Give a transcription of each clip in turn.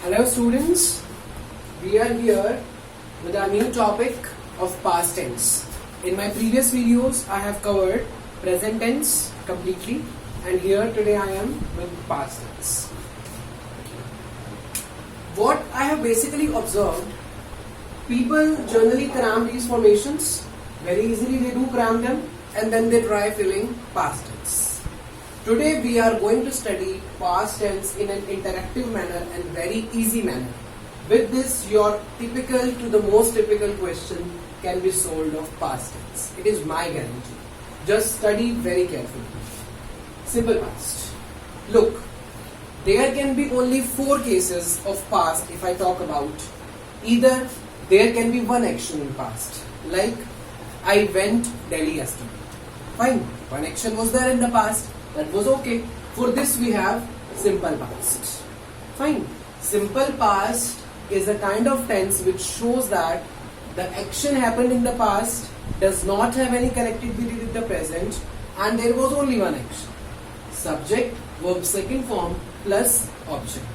Hello students, we are here with our new topic of past tense. In my previous videos I have covered present tense completely, and here today I am with past tense. What I have basically observed, people generally cram these formations very easily. They do cram them and then they try filling past tense. Today we are going to study past tense in an interactive manner and very easy manner. With this, your typical to the most typical question can be solved of past tense. It is my guarantee. Just study very carefully. Simple past. Look, there can be only 4 cases of past if I talk about. Either there can be one action in past, like I went Delhi yesterday. Fine, one action was there in the past. That was okay. For this we have simple past. Fine. Simple past is a kind of tense which shows that the action happened in the past, does not have any connectivity with the present, and there was only one action. Subject, verb second form plus object.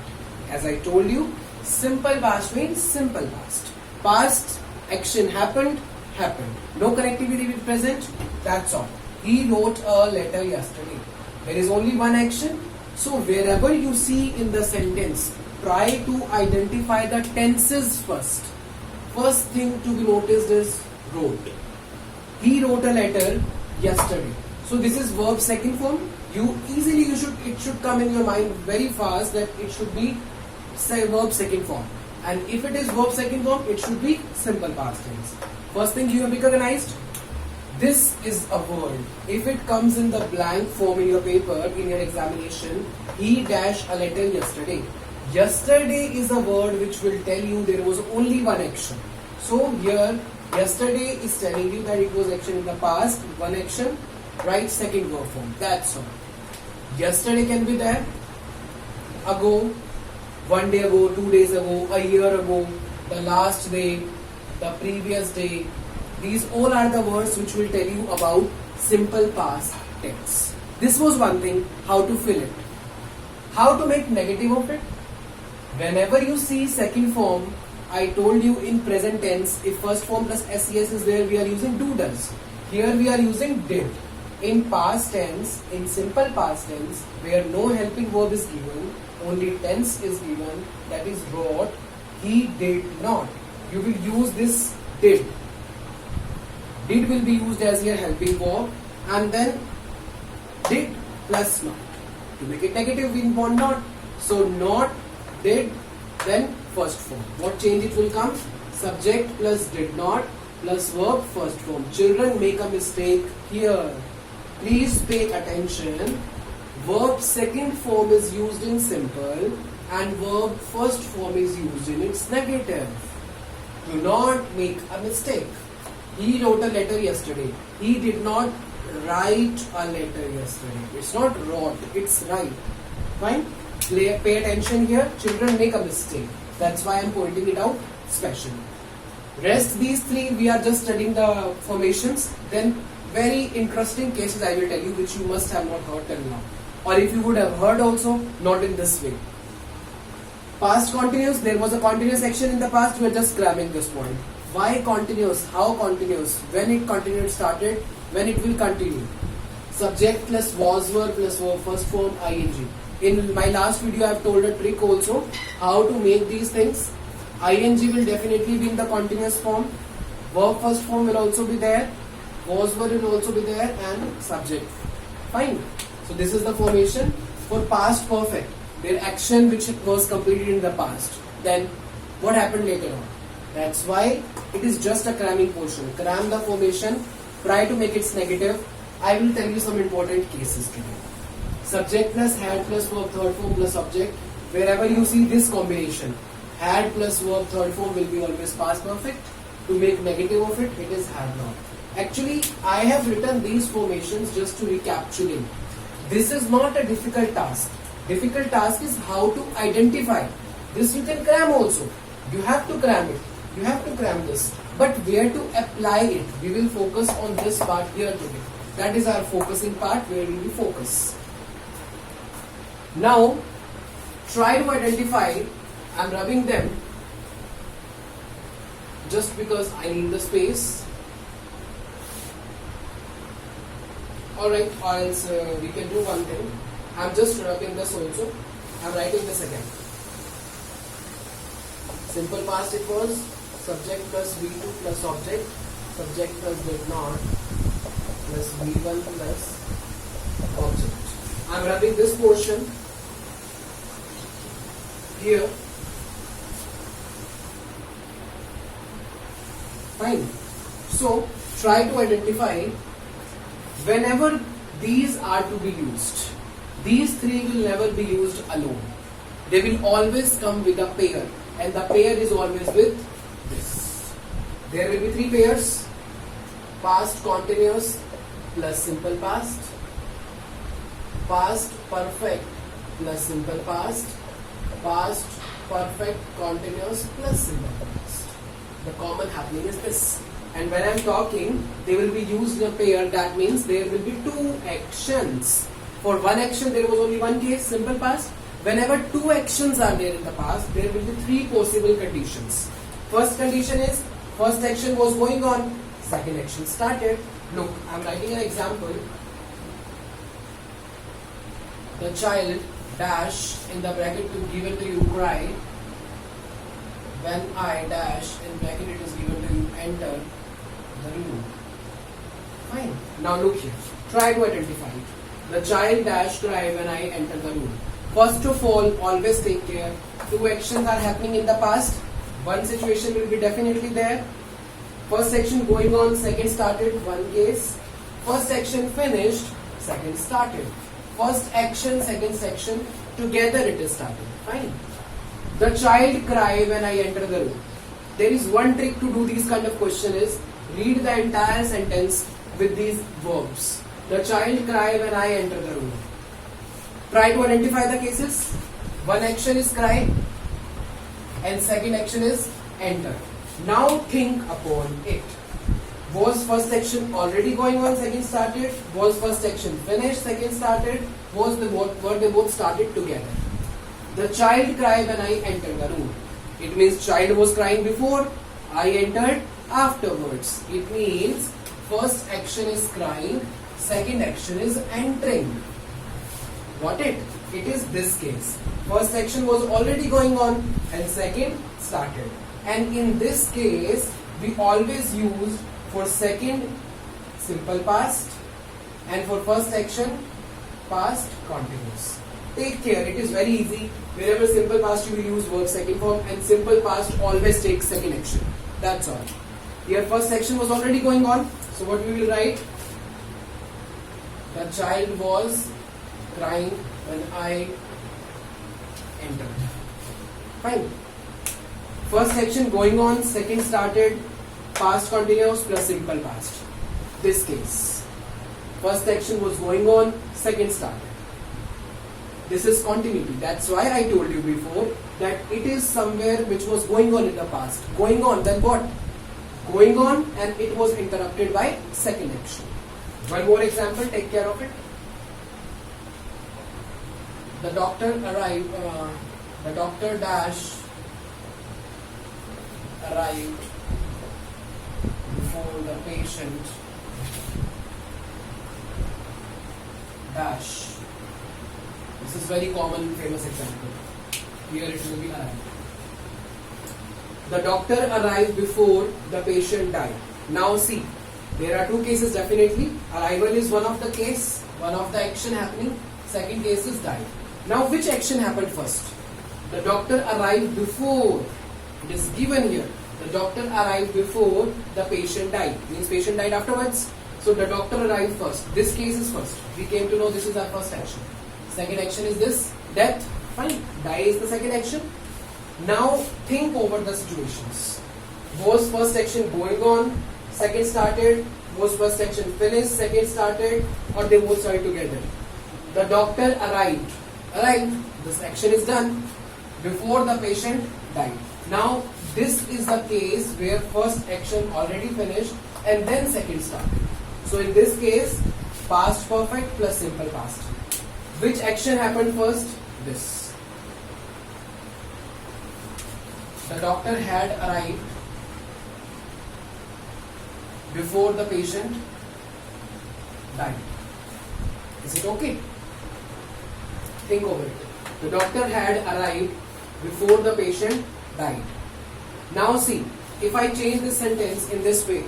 As I told you, simple past means simple past. Past action happened. No connectivity with present, that's all. He wrote a letter yesterday. There is only one action. So wherever you see in the sentence, try to identify the tenses first. First thing to be noticed is wrote. He wrote a letter yesterday. So this is verb second form. It should come in your mind very fast that it should be verb second form. And if it is verb second form, it should be simple past tense. First thing you have recognized, this is a word. If it comes in the blank form in your paper, in your examination, he dashed a letter yesterday. Yesterday is a word which will tell you there was only one action. So here, yesterday is telling you that it was action in the past, one action, write second verb form. That's all. Yesterday can be there, ago, 1 day ago, 2 days ago, a year ago, the last day, the previous day. These all are the words which will tell you about simple past tense. This was one thing, how to fill it. How to make negative of it? Whenever you see second form, I told you in present tense, if first form plus SES is there, we are using do does. Here we are using did. In past tense, in simple past tense, where no helping verb is given, only tense is given, that is wrote, he did not. You will use this did. Did will be used as your helping verb, and then did plus not. To make it negative, we want not. So not, did, then first form. What change it will come? Subject plus did not plus verb first form. Children make a mistake here. Please pay attention. Verb second form is used in simple and verb first form is used in its negative. Do not make a mistake. He wrote a letter yesterday. He did not write a letter yesterday. It's not wrote, it's write. Fine? Pay attention here. Children make a mistake. That's why I'm pointing it out specially. Rest these 3, we are just studying the formations. Then very interesting cases I will tell you which you must have not heard till now. Or if you would have heard also, not in this way. Past continuous, there was a continuous action in the past, we are just grabbing this point. Why continuous? How continuous? When it continued started? When it will continue? Subject plus was verb plus verb first form ing. In my last video I have told a trick also how to make these things. Ing will definitely be in the continuous form. Verb first form will also be there. Was verb will also be there, and subject. Fine. So this is the formation for past perfect. Their action which was completed in the past. Then what happened later on? That's why it is just a cramming portion. Cram the formation, try to make it negative. I will tell you some important cases today. Subject plus had plus verb third form plus object. Wherever you see this combination, had plus verb third form will be always past perfect. To make negative of it, it is had not. Actually, I have written these formations just to recapitulate. This is not a difficult task. Difficult task is how to identify. This you can cram also. You have to cram it. You have to cram this. But where to apply it? We will focus on this part here today. That is our focusing part where we will focus. Now, try to identify I'm rubbing them just because I need the space. Alright, or else we can do one thing. I'm just rubbing this also. I'm writing this again. Simple past it was subject plus V2 plus object, subject plus did not plus V1 plus object. I'm rubbing this portion here. Fine. So try to identify whenever these are to be used. These three will never be used alone. They will always come with a pair, and the pair is always with this. There will be three pairs: past continuous plus simple past, past perfect plus simple past, past perfect continuous plus simple past. The common happening is this. And when I'm talking, they will be used in a pair. That means there will be two actions. For one action, there was only one case, simple past. Whenever two actions are there in the past, there will be three possible conditions. First condition is, first action was going on, second action started. Look, I'm writing an example. The child dash in the bracket to given to you cry. When I dash in bracket it is given to you enter the room. Fine. Now look here. Try to identify it. The child dash cry when I enter the room. First of all, always take care. Two actions are happening in the past. One situation will be definitely there. First action going on, second started, one case. First action finished, second started. First action, second section, together it is started. Fine. The child cry when I enter the room. There is one trick to do these kind of question is read the entire sentence with these verbs. The child cry when I enter the room. Try to identify the cases. One action is cry and second action is enter. Now think upon it. Was first action already going on, second started? Was first action finished, second started? Were they both started together? The child cry when I enter the room. It means child was crying before, I entered afterwards. It means first action is crying, second action is entering. Got it? It is this case. First action was already going on and second started. And in this case, we always use for second simple past and for first action past continuous. Take care, it is very easy. Wherever simple past you will use verb second form and simple past always takes second action. That's all. Here first action was already going on. So what we will write? The child was crying when I entered. Fine. First action going on, second started, past continuous plus simple past. This case. First action was going on, second started. This is continuity. That's why I told you before that it is somewhere which was going on in the past. Going on, then what? Going on and it was interrupted by second action. One more example, take care of it. The doctor arrived, the doctor dash arrived before the patient dash. This is very common famous example. Here it will be arrived. The doctor arrived before the patient died. Now see, there are two cases definitely. Arrival is one of the case, one of the action happening. Second case is died. Now which action happened first? The doctor arrived before. It is given here. The doctor arrived before the patient died. Means patient died afterwards. So the doctor arrived first. This case is first. We came to know this is our first action. Second action is this, death. Fine. Die is the second action. Now think over the situations. Was first action going on, second started? Was first action finished, second started? Or they both started together? The doctor arrived. Arrived. This action is done before the patient died. Now this is the case where first action already finished and then second started. So in this case, past perfect plus simple past. Which action happened first? This. the doctor had arrived before the patient died. Is it okay? Think over it. The doctor had arrived before the patient died. Now see, if I change this sentence in this way,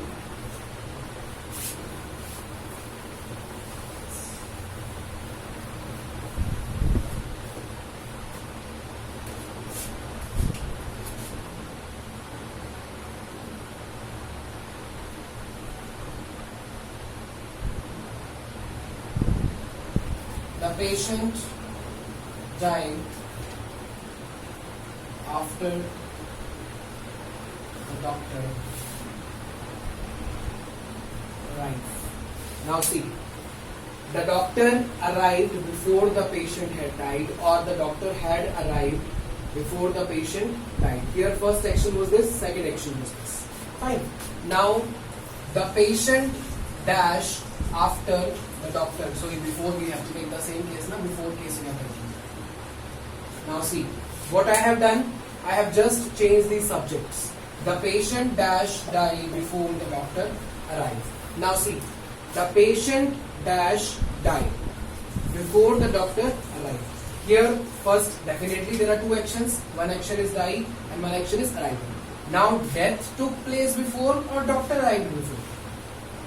the patient died after the doctor arrived. Now see, the doctor arrived before the patient had died, or the doctor had arrived before the patient died. Here first action was this, second action was this. Fine. Now the patient dash after the doctor. So before we have to take the same case now, before case we have taken. Now see, what I have done, I have just changed the subjects. The patient dash died before the doctor arrived. Now see, the patient dash died before the doctor arrived. Here first definitely there are two actions. One action is die and one action is arrival. Now death took place before or doctor arrived before?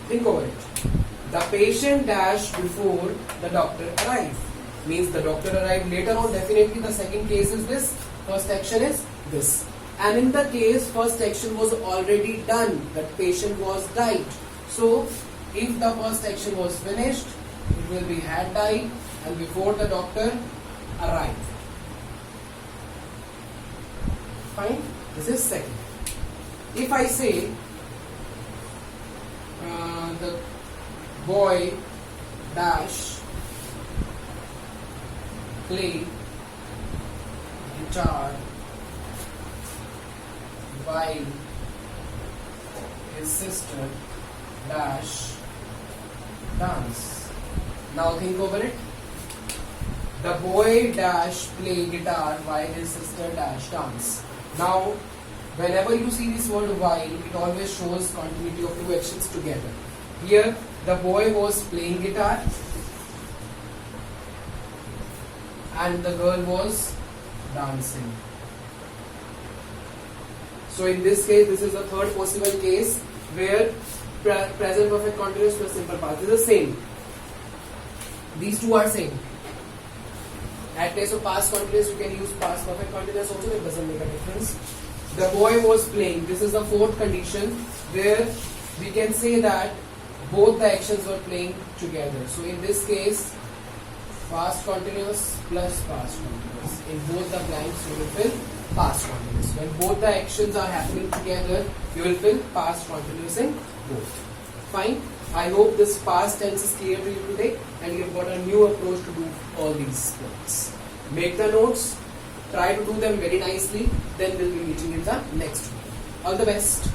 Think over it. The patient dash before the doctor arrived. Means the doctor arrived later on. Definitely the second case is this. First action is this. And in the case first action was already done. That patient was died. So if the first action was finished, it will be had died and before the doctor arrived. Fine. This is second. If I say the boy dash play guitar while his sister dash dance. Now think over it. The boy dash play guitar while his sister dash dance. Now whenever you see this word while, it always shows continuity of two actions together. Here the boy was playing guitar and the girl was dancing. So in this case, this is the third possible case where present perfect continuous plus simple past is the same. These two are same. At place of past continuous, you can use past perfect continuous also, it doesn't make a difference. The boy was playing. This is the fourth condition where we can say that both the actions were playing together. So in this case, past continuous plus past continuous. In both the blanks, you will fill past continuous. When both the actions are happening together, you will fill past continuous in both. Fine. I hope this past tense is clear to you today and you have got a new approach to do all these points. Make the notes, try to do them very nicely, then we'll be meeting in the next video. All the best.